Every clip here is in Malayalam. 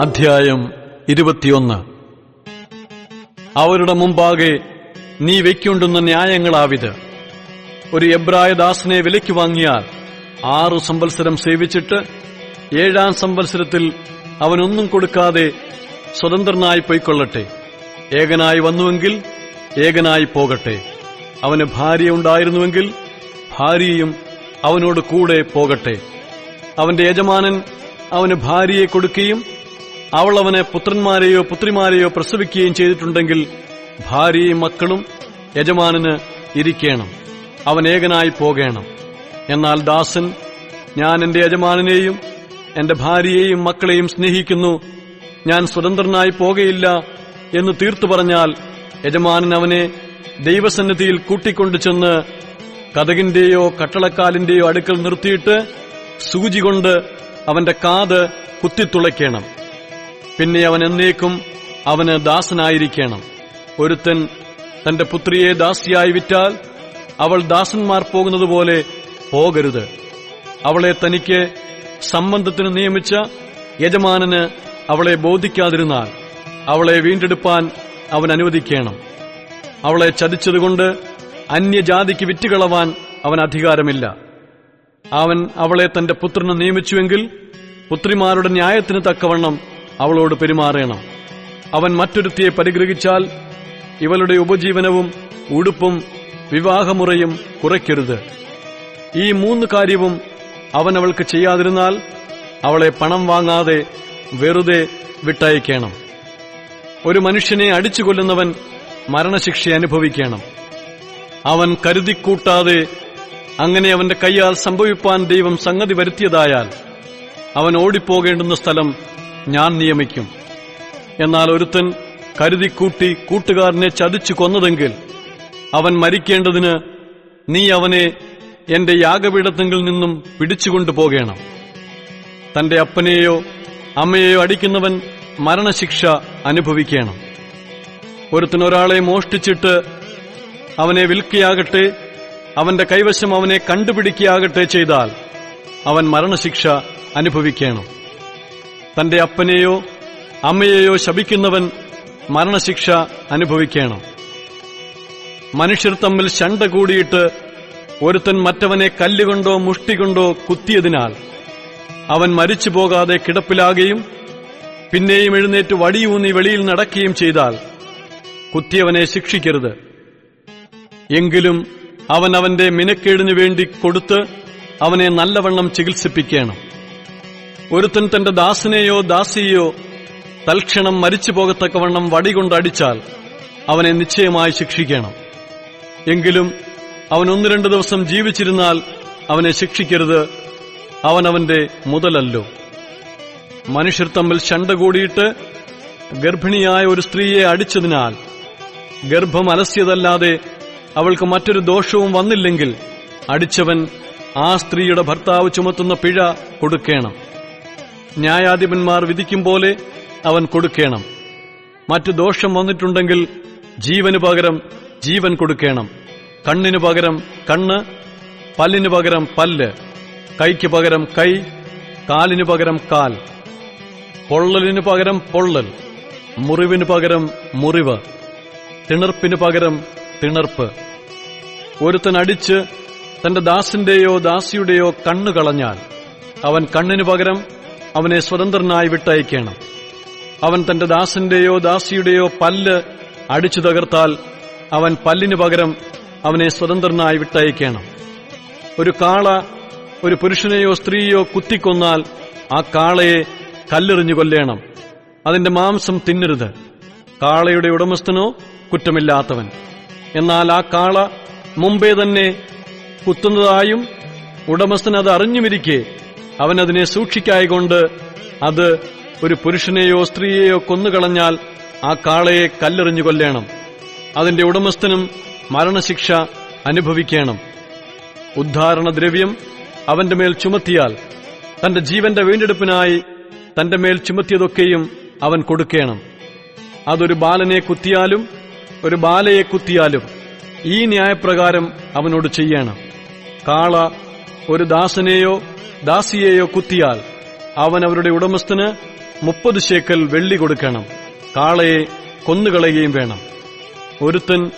അധ്യായം 21. അവരുടെ മുമ്പാകെ നീ വയ്ക്കൊണ്ടുന്ന ന്യായങ്ങളാവിത്. ഒരു എബ്രായദാസനെ വിലയ്ക്ക് വാങ്ങിയാൽ 6 സംവത്സരം സേവിച്ചിട്ട് 7-ാം സംവത്സരത്തിൽ അവനൊന്നും കൊടുക്കാതെ സ്വതന്ത്രനായി പൊയ്ക്കൊള്ളട്ടെ. ഏകനായി വന്നുവെങ്കിൽ ഏകനായി പോകട്ടെ. അവന് ഭാര്യ ഉണ്ടായിരുന്നുവെങ്കിൽ ഭാര്യയും അവനോട് കൂടെ പോകട്ടെ. അവന്റെ യജമാനൻ അവന് ഭാര്യയെ കൊടുക്കുകയും അവൾ അവന് പുത്രന്മാരെയോ പുത്രിമാരെയോ പ്രസവിക്കുകയും ചെയ്തിട്ടുണ്ടെങ്കിൽ ഭാര്യയും മക്കളും യജമാനന് ഇരിക്കണം. അവൻ ഏകനായി പോകേണം. എന്നാൽ ദാസൻ, ഞാൻ എന്റെ യജമാനനെയും എന്റെ ഭാര്യയെയും മക്കളെയും സ്നേഹിക്കുന്നു, ഞാൻ സ്വതന്ത്രനായി പോകയില്ല എന്ന് തീർത്തു പറഞ്ഞാൽ യജമാനൻ അവനെ ദൈവസന്നിധിയിൽ കൂട്ടിക്കൊണ്ടു ചെന്ന് കതകിന്റെയോ കട്ടളക്കാലിന്റെയോ അടുക്കൽ നിർത്തിയിട്ട് സൂചി കൊണ്ട് അവന്റെ കാത് കുത്തിത്തുളയ്ക്കണം. പിന്നെ അവൻ എന്നേക്കും അവന് ദാസനായിരിക്കണം. ഒരുത്തൻ തന്റെ പുത്രിയെ ദാസിയായി വിറ്റാൽ അവൾ ദാസന്മാർ പോകുന്നതുപോലെ പോകരുത്. അവളെ തനിക്ക് സംബന്ധത്തിന് നിയമിച്ച യജമാനന് അവളെ ബോധിക്കാതിരുന്നാൽ അവളെ വീണ്ടെടുപ്പാൻ അവൻ അനുവദിക്കണം. അവളെ ചതിച്ചതുകൊണ്ട് അന്യജാതിക്ക് വിറ്റുകളവാൻ അവൻ അധികാരമില്ല. അവൻ അവളെ തന്റെ പുത്രന് നിയമിച്ചുവെങ്കിൽ പുത്രിമാരുടെ ന്യായത്തിന് തക്കവണ്ണം അവളോട് പെരുമാറണം. അവൻ മറ്റൊരുത്തിയെ പരിഗ്രഹിച്ചാൽ ഇവളുടെ ഉപജീവനവും ഉടുപ്പും വിവാഹമുറയും കുറയ്ക്കരുത്. ഈ 3 കാര്യവും അവൻ അവൾക്ക് ചെയ്യാതിരുന്നാൽ അവളെ പണം വാങ്ങാതെ വെറുതെ വിട്ടയക്കണം. ഒരു മനുഷ്യനെ അടിച്ചുകൊല്ലുന്നവൻ മരണശിക്ഷ അനുഭവിക്കണം. അവൻ കരുതിക്കൂട്ടാതെ അങ്ങനെ അവന്റെ കൈയാൽ സംഭവിപ്പാൻ ദൈവം സംഗതി വരുത്തിയതായാൽ അവൻ ഓടിപ്പോകേണ്ടുന്ന സ്ഥലം ഞാൻ നിയമിക്കും. എന്നാൽ ഒരുത്തൻ കരുതിക്കൂട്ടി കൂട്ടുകാരനെ ചതിച്ചു കൊന്നതെങ്കിൽ അവൻ മരിക്കേണ്ടതിന് നീ അവനെ എന്റെ യാഗപീഠത്തിങ്കിൽ നിന്നും പിടിച്ചുകൊണ്ടു പോകേണം. തന്റെ അപ്പനെയോ അമ്മയെയോ അടിക്കുന്നവൻ മരണശിക്ഷ അനുഭവിക്കണം. ഒരുത്തനൊരാളെ മോഷ്ടിച്ചിട്ട് അവനെ വിൽക്കുകയാകട്ടെ അവന്റെ കൈവശം അവനെ കണ്ടുപിടിക്കുകയാകട്ടെ ചെയ്താൽ അവൻ മരണശിക്ഷ അനുഭവിക്കണം. തന്റെ അപ്പനെയോ അമ്മയെയോ ശപിക്കുന്നവൻ മരണശിക്ഷ അനുഭവിക്കണം. മനുഷ്യർ തമ്മിൽ ശണ്ട കൂടിയിട്ട് ഒരുത്തൻ മറ്റവനെ കല്ലുകൊണ്ടോ മുഷ്ടികൊണ്ടോ കുത്തിയതിനാൽ അവൻ മരിച്ചു പോകാതെ കിടപ്പിലാകുകയും പിന്നെയും എഴുന്നേറ്റ് വടിയൂന്നി വെളിയിൽ നടക്കുകയും ചെയ്താൽ കുത്തിയവനെ ശിക്ഷിക്കരുത്. എങ്കിലും അവൻ അവന്റെ മിനക്കേടിനു വേണ്ടി കൊടുത്ത് അവനെ നല്ലവണ്ണം ചികിത്സിപ്പിക്കണം. ഒരുത്തൻ തന്റെ ദാസനെയോ ദാസിയെയോ തൽക്ഷണം മരിച്ചു പോകത്തക്കവണ്ണം വടികൊണ്ടടിച്ചാൽ അവനെ നിശ്ചയമായി ശിക്ഷിക്കണം. എങ്കിലും അവൻ 1-2 ദിവസം ജീവിച്ചിരുന്നാൽ അവനെ ശിക്ഷിക്കരുത്. അവൻ അവന്റെ മുതലല്ലോ. മനുഷ്യർ തമ്മിൽ ശണ്ട കൂടിയിട്ട് ഗർഭിണിയായ ഒരു സ്ത്രീയെ അടിച്ചതിനാൽ ഗർഭം അലസ്യതല്ലാതെ അവൾക്ക് മറ്റൊരു ദോഷവും വന്നില്ലെങ്കിൽ അടിച്ചവൻ ആ സ്ത്രീയുടെ ഭർത്താവ് ചുമത്തുന്ന പിഴ കൊടുക്കണം. ന്യായാധിപന്മാർ വിധിക്കും പോലെ അവൻ കൊടുക്കണം. മറ്റു ദോഷം വന്നിട്ടുണ്ടെങ്കിൽ ജീവന് പകരം ജീവൻ കൊടുക്കണം. കണ്ണിനു പകരം കണ്ണ്, പല്ലിനു പകരം പല്ല്, കൈക്ക് പകരം കൈ, കാലിനു പകരം കാൽ, പൊള്ളലിനു പകരം പൊള്ളൽ, മുറിവിനു പകരം മുറിവ്, തിണർപ്പിനു പകരം തിണർപ്പ്. ഒരുത്തൻ അടിച്ച് തന്റെ ദാസന്റെയോ ദാസിയുടെയോ കണ്ണു കളഞ്ഞാൽ അവൻ കണ്ണിനു പകരം അവനെ സ്വതന്ത്രനായി വിട്ടയക്കണം. അവൻ തന്റെ ദാസന്റെയോ ദാസിയുടെയോ പല്ല് അടിച്ചു തകർത്താൽ അവൻ പല്ലിനു പകരം അവനെ സ്വതന്ത്രനായി വിട്ടയക്കണം. ഒരു കാള ഒരു പുരുഷനെയോ സ്ത്രീയോ കുത്തിക്കൊന്നാൽ ആ കാളയെ കല്ലെറിഞ്ഞു കൊല്ലേണം. അതിന്റെ മാംസം തിന്നരുത്. കാളയുടെ ഉടമസ്ഥനോ കുറ്റമില്ലാത്തവൻ. എന്നാൽ ആ കാള മുമ്പേ തന്നെ കുത്തുന്നതായും ഉടമസ്ഥൻ അത് അറിഞ്ഞുമിരിക്കെ അവനതിനെ സൂക്ഷിക്കായികൊണ്ട് അത് ഒരു പുരുഷനെയോ സ്ത്രീയെയോ കൊന്നുകളഞ്ഞാൽ ആ കാളയെ കല്ലെറിഞ്ഞു കൊല്ലേണം. അതിന്റെ ഉടമസ്ഥനും മരണശിക്ഷ അനുഭവിക്കണം. ഉദ്ധാരണദ്രവ്യം അവന്റെ മേൽ ചുമത്തിയാൽ തന്റെ ജീവന്റെ വീണ്ടെടുപ്പിനായി തന്റെ മേൽ ചുമത്തിയതൊക്കെയും അവൻ കൊടുക്കണം. അതൊരു ബാലനെ കുത്തിയാലും ഒരു ബാലയെ കുത്തിയാലും ഈ ന്യായപ്രകാരം അവനോട് ചെയ്യണം. കാള ഒരു ദാസനെയോ ദാസിയെയോ കുത്തിയാൽ അവൻ അവരുടെ ഉടമസ്ഥന് 30 ശേക്കൽ വെള്ളി കൊടുക്കണം. കാളയെ കൊന്നുകളയുകയും വേണം. ഒരുത്തൻ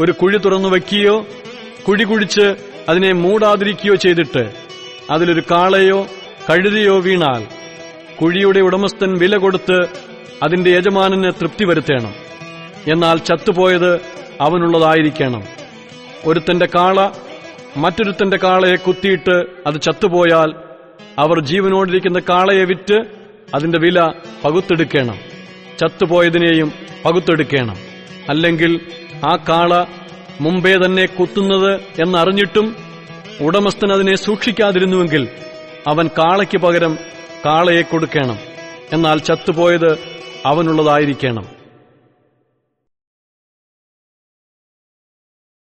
ഒരു കുഴി തുറന്നു വയ്ക്കുകയോ കുഴി കുഴിച്ച് അതിനെ മൂടാതിരിക്കുകയോ ചെയ്തിട്ട് അതിലൊരു കാളയോ കഴുതയോ വീണാൽ കുഴിയുടെ ഉടമസ്ഥൻ വില കൊടുത്ത് അതിന്റെ യജമാനന് തൃപ്തി വരുത്തേണം. എന്നാൽ ചത്തുപോയത് അവനുള്ളതായിരിക്കണം. ഒരുത്തന്റെ കാള മറ്റൊരുത്തന്റെ കാളയെ കുത്തിയിട്ട് അത് ചത്തുപോയാൽ അവർ ജീവനോടിരിക്കുന്ന കാളയെ വിറ്റ് അതിന്റെ വില പകുത്തെടുക്കണം. ചത്തുപോയതിനെയും പകുത്തെടുക്കണം. അല്ലെങ്കിൽ ആ കാള മുമ്പേ തന്നെ കുത്തുന്നത് എന്നറിഞ്ഞിട്ടും ഉടമസ്ഥൻ അതിനെ സൂക്ഷിക്കാതിരുന്നുവെങ്കിൽ അവൻ കാളയ്ക്ക് പകരം കാളയെ കൊടുക്കണം. എന്നാൽ ചത്തുപോയത് അവനുള്ളതായിരിക്കണം.